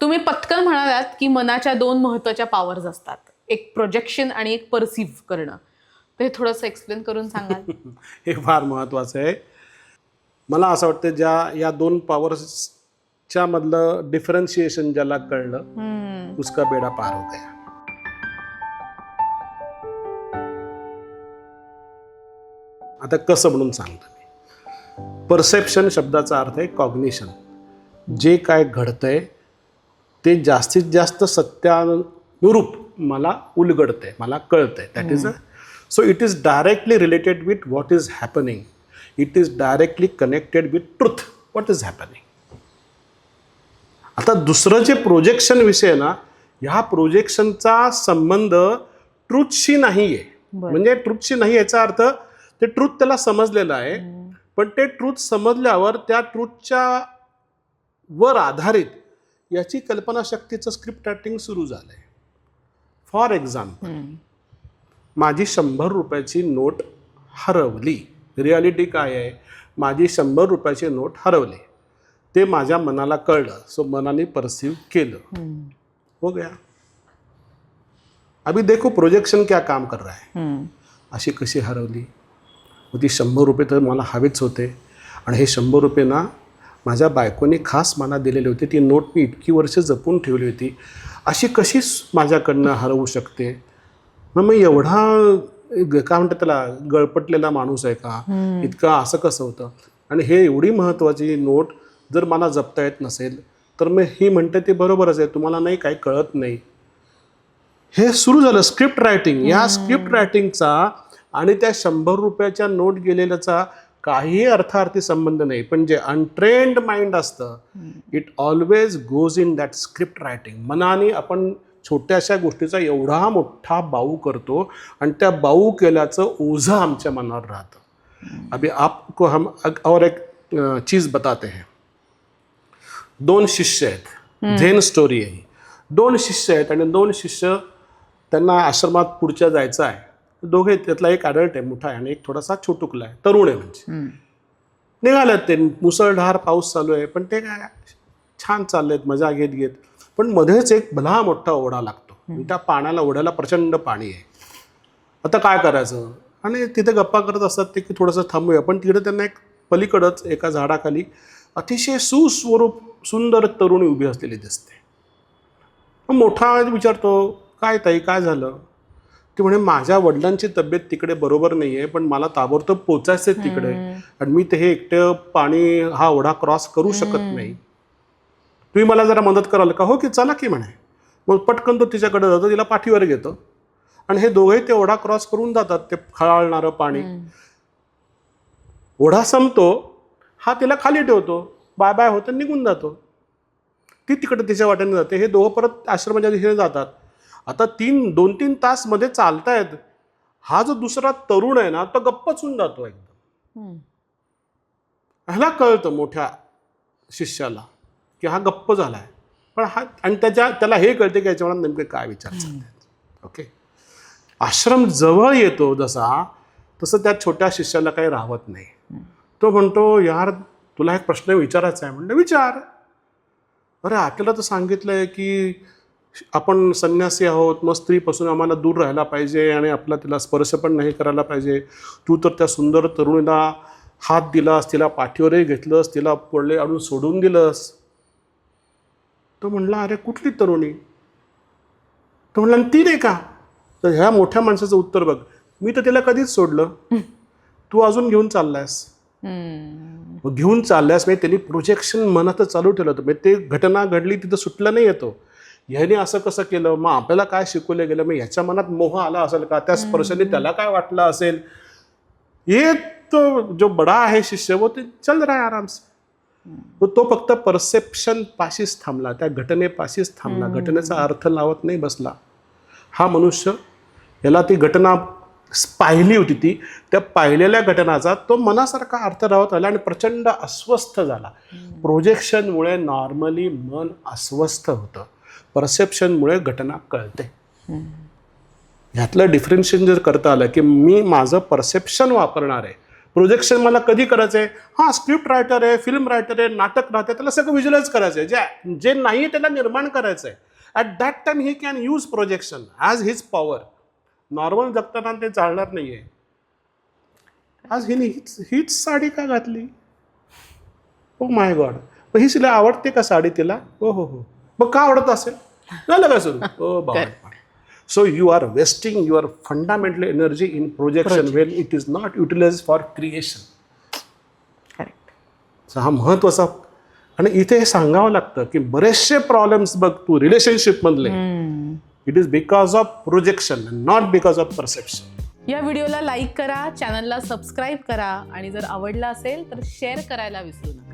तुम्ही पटकन म्हणालात की मनाच्या दोन महत्वाच्या पॉवर्स असतात, एक प्रोजेक्शन आणि एक परसिव्ह करणं. ते थोडंसं एक्सप्लेन करून सांगाल? हे फार महत्त्वाचं आहे. मला असं वाटतं या दोन पॉवर्सच्या मधलं डिफरन्शिएशन ज्याला कळलं उसका बेडा पार हो गया. आता कसं म्हणून सांगतो मी. परसेप्शन शब्दाचा अर्थ आहे कॉग्निशन. जे काय घडतंय ते जास्तीत जास्त सत्यानुरूप मला उलगडतंय, मला कळतंय. That is so it is directly related with what is happening. It is directly connected with truth, what is happening. आता दुसरं जे प्रोजेक्शन विषय आहे ना, ह्या प्रोजेक्शनचा संबंध ट्रूथशी नाही आहे. म्हणजे ट्रूथशी नाही याचा अर्थ ते ट्रूथ त्याला समजलेलं आहे, पण ते ट्रूथ समजल्यावर त्या ट्रूथच्या वर आधारित याची कल्पनाशक्तीचं स्क्रिप्ट रायटिंग सुरू झालंय. फॉर एक्झाम्पल, माझी 100 रुपयाची नोट हरवली. रियालिटी काय आहे, माझी 100 रुपयाची नोट हरवली. ते माझ्या मनाला कळलं, सो मनाने परसिव्ह केलं. हो गया. अभी देखो प्रोजेक्शन क्या काम कर रहा है. अशी कशी हरवली, मग ती 100 रुपये तर मला हवेच होते, आणि हे 100 रुपये ना माझ्या बायकोने खास मला दिलेले होते. ती नोट मी इतकी वर्ष जपून ठेवली होती. अशी कशी माझ्याकडनं हरवू शकते. मग एवढा काय म्हणतात त्याला गळपटलेला माणूस आहे का, इतका असं कसं होतं. आणि हे एवढी महत्त्वाची नोट जर मला जपता येत नसेल तर मग ही म्हणते ते बरोबरच आहे, तुम्हाला नाही काही कळत नाही. हे सुरू झालं स्क्रिप्ट रायटिंग. या स्क्रिप्ट रायटिंगचा आणि त्या 100 रुपयाच्या नोट गेलेल्याचा काही अर्थार्थी संबंध नाही. पण जे अनट्रेन्ड माइंड असतं, it always goes in that script writing. मनाने आपण छोट्याशा गोष्टीचा एवढा मोठा बाऊ करतो आणि त्या बाऊ केल्याचं ओझं आमच्या मनावर राहतं. अभी आपको हम और एक चीज़ बताते हैं. 2 शिष्य आहेत, झेन स्टोरी आहे. 2 शिष्य आहेत आणि 2 शिष्य त्यांना आश्रमात पुढच्या जायचं आहे. दोघे, त्यातला एक अडल्ट आहे, मोठा आहे, आणि एक थोडासा छोटुकला आहे, तरुण आहे. म्हणजे निघालेत ते, मुसळधार पाऊस चालू आहे, पण ते काय छान चाललेत मजा घेत घेत. पण मध्येच एक भला मोठा ओढा लागतो. त्या पाण्याला, ओढ्याला प्रचंड पाणी आहे. आता काय करायचं. आणि तिथे गप्पा करत असतात ते की थोडंसं थांबूया. पण तिकडे त्यांना एक पलीकडंच एका झाडाखाली अतिशय सुस्वरूप सुंदर तरुणी उभी असलेली दिसते. मोठा विचारतो, काय ताई, काय झालं. ती म्हणे, माझ्या वडिलांची तब्येत तिकडे बरोबर नाही आहे, पण मला ताबडतोब पोचायचं आहे तिकडे, आणि मी ते हे एकटं पाणी, हा ओढा क्रॉस करू शकत नाही. तुम्ही मला जरा मदत कराल का. हो की, चला की म्हणे. मग पटकन तो तिच्याकडे जातो, तिला पाठीवर घेतो, आणि हे दोघेही ते ओढा क्रॉस करून जातात. ते खळाळणारं पाणी. ओढा संपतो, हा तिला खाली ठेवतो, बाय बाय होतं, निघून जातो. ती तिकडे तिच्या वाटेने जाते. हे दोघं परत आश्रमाच्या दिशेने जातात. आता 2-3 तास मध्ये चालतायत. हा जो दुसरा तरुण आहे ना, तो गप्पच होऊन जातो एकदम. ह्याला कळतं मोठ्या शिष्याला की हा गप्प झालाय. पण हा, आणि त्याला हे कळते की याच्या मनात नेमके काय विचार चालतात. ओके. आश्रम जवळ येतो जसा, तसं त्या छोट्या शिष्याला काही राहत नाही. तो म्हणतो, यार तुला एक प्रश्न विचारायचा आहे. म्हणलं, विचार. अरे आपल्याला तर सांगितलंय की आपण संन्यासी आहोत, मग स्त्रीपासून आम्हाला दूर राहायला पाहिजे आणि आपला तिला स्पर्श पण नाही करायला पाहिजे. तू तर त्या सुंदर तरुणीला हात दिलास, तिला पाठीवरही घेतलंस, तिला पडले आणून सोडून दिलंस. तो म्हणला, अरे कुठली तरुणी. तो म्हणला, ती नाही का. तर ह्या मोठ्या माणसाचं उत्तर बघ, मी तर तिला कधीच सोडलं, तू अजून घेऊन चाललायस. घेऊन चालल्यास म्हणजे त्यांनी प्रोजेक्शन मनातच चालू ठेवलं होतं. म्हणजे ते घटना घडली, तिथं सुटलं नाही येतो. ह्याने असं कसं केलं, मग आपल्याला काय शिकवलं गेलं, मग ह्याच्या मनात मोह आला असेल का, त्या स्पर्शाने त्याला काय वाटलं असेल. ये तो जो बडा आहे शिष्य, वो ते चल रहा है आराम से. तो फक्त परसेप्शन पाशीच थांबला, त्या घटनेपाशीच थांबला, घटनेचा अर्थ लावत नाही बसला. हा मनुष्य, याला ती घटना पाहिली होती, ती त्या पाहिलेल्या घटनाचा तो मनासारखा अर्थ राहत आला आणि प्रचंड अस्वस्थ झाला. प्रोजेक्शनमुळे नॉर्मली मन अस्वस्थ होतं, परसेप्शनमुळे घटना कळते. ह्यातलं डिफरन्शिएशन जर करता आलं की मी माझं परसेप्शन वापरणार आहे, प्रोजेक्शन मला कधी करायचं आहे, हां स्क्रिप्ट रायटर आहे, फिल्म रायटर आहे, नाटक राहते, त्याला सगळं व्हिज्युअलाइज करायचं आहे, जे नाही आहे त्याला निर्माण करायचं आहे. At that time he can use projection as his power. Normal जगताना ते चालणार नाही आहे. आज हिने हीच साडी का घातली, ओ माय गॉड, मग ही तिला आवडते का साडी तिला, हो हो हो, मग का आवडत असेल, झालं का सुरू, ओ बाबा. So you are wasting your fundamental energy in projection when it is not utilized for creation. Correct. So हा महत्वाचा. आणि इथे हे सांगावं लागतं की बरेचसे प्रॉब्लेम्स बघ तू रिलेशनशिपमधले, it is because of projection, not because of perception. या व्हिडिओला लाईक करा, चॅनलला सबस्क्राईब करा आणि जर आवडला असेल तर शेअर करायला विसरू नका.